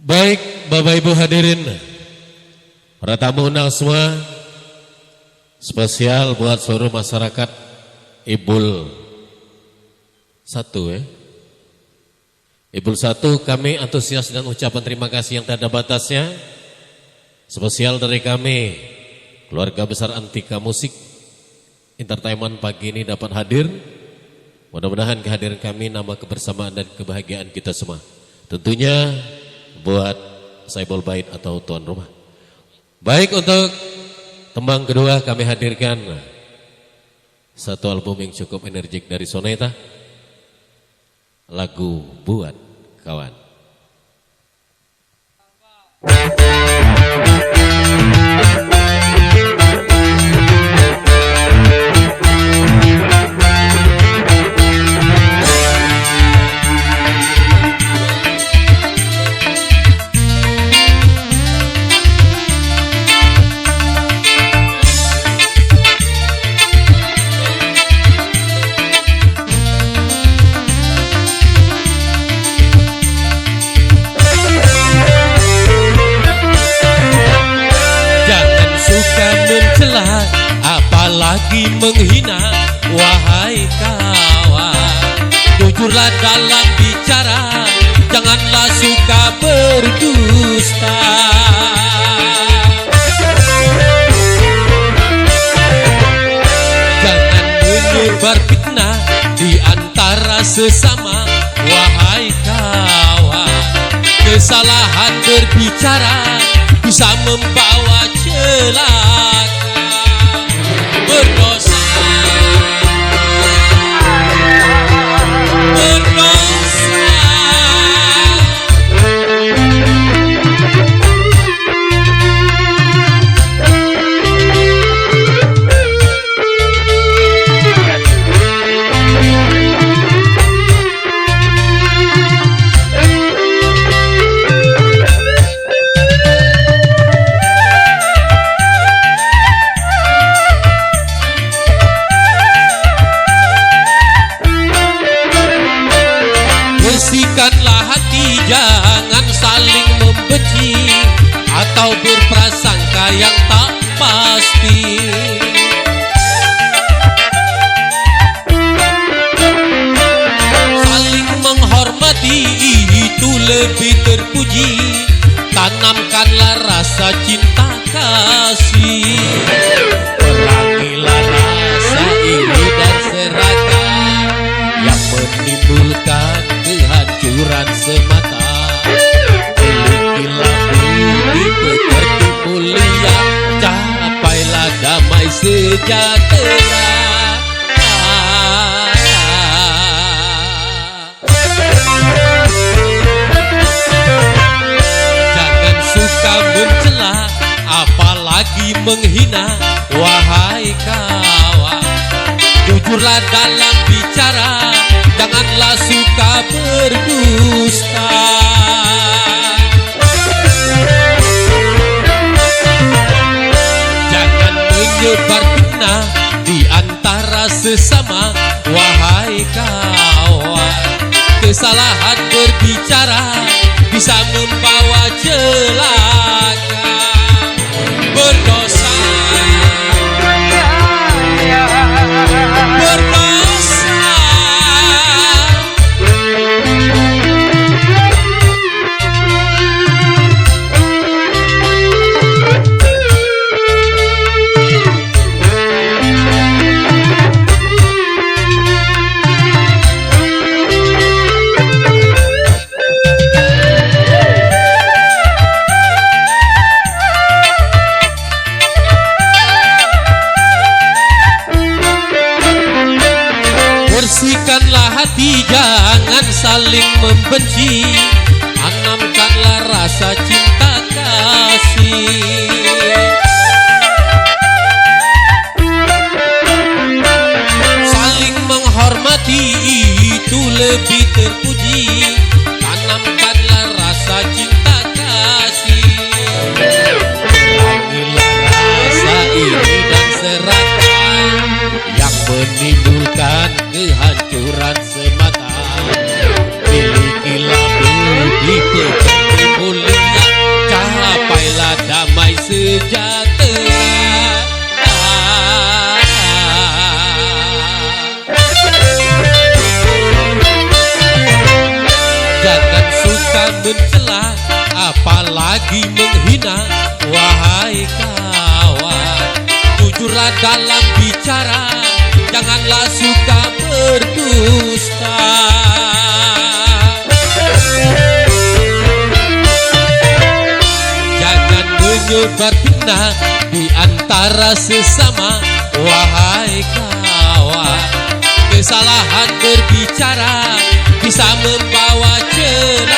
Baik Bapak Ibu hadirin, para tamu undang semua, spesial buat seluruh masyarakat Ibul 1 Ibul 1, kami antusias dan ucapan terima kasih yang tak ada batasnya. Spesial dari kami, keluarga besar Antika Musik Entertainment pagi ini dapat hadir. Mudah-mudahan kehadiran kami nambah kebersamaan dan kebahagiaan kita semua. Tentunya buat Saibul Bait atau tuan rumah. Baik, untuk tembang kedua kami hadirkan satu album yang cukup energik dari Soneta, lagu Buat Kawan. Apalagi menghina, wahai kawan. Jujurlah dalam bicara, janganlah suka berdusta. Jangan menyebar fitnah di antara sesama, wahai kawan. Kesalahan berbicara bisa membawa celaka. Berdosa, berdosa. Bersihkanlah hati, jangan saling membenci atau berprasangka yang tak pasti. Saling menghormati itu lebih terpuji. Tanamkanlah rasa cinta kasih. Perangilah rasa iri dan serakah yang menimbulkan kehancuran semata. Milikilah budi pekerti mulia, capailah damai sejahtera. Jangan suka mencela, apalagi menghina, wahai kawan. Jujurlah dalam bicara, janganlah suka berdusta. Jangan menyebar fitnah di antara sesama, wahai kawan. Kesalahan berbicara bisa membawa celaka. Berdosa, berdosa. Bersihkanlah hati, jangan saling membenci. Tanamkanlah rasa cinta kasih. Saling menghormati itu lebih terpuji. Tanamkanlah rasa cinta kasih. Perangilah rasa iri dan serakah yang menimbulkan kehancuran semata. Milikilah budi pekerti mulia, mencela, apalagi menghina. Wahai kawan, jujurlah dalam bicara, janganlah suka berdusta. Jangan menyebar fitnah di antara sesama. Wahai kawan, kesalahan berbicara bisa membawa celaka.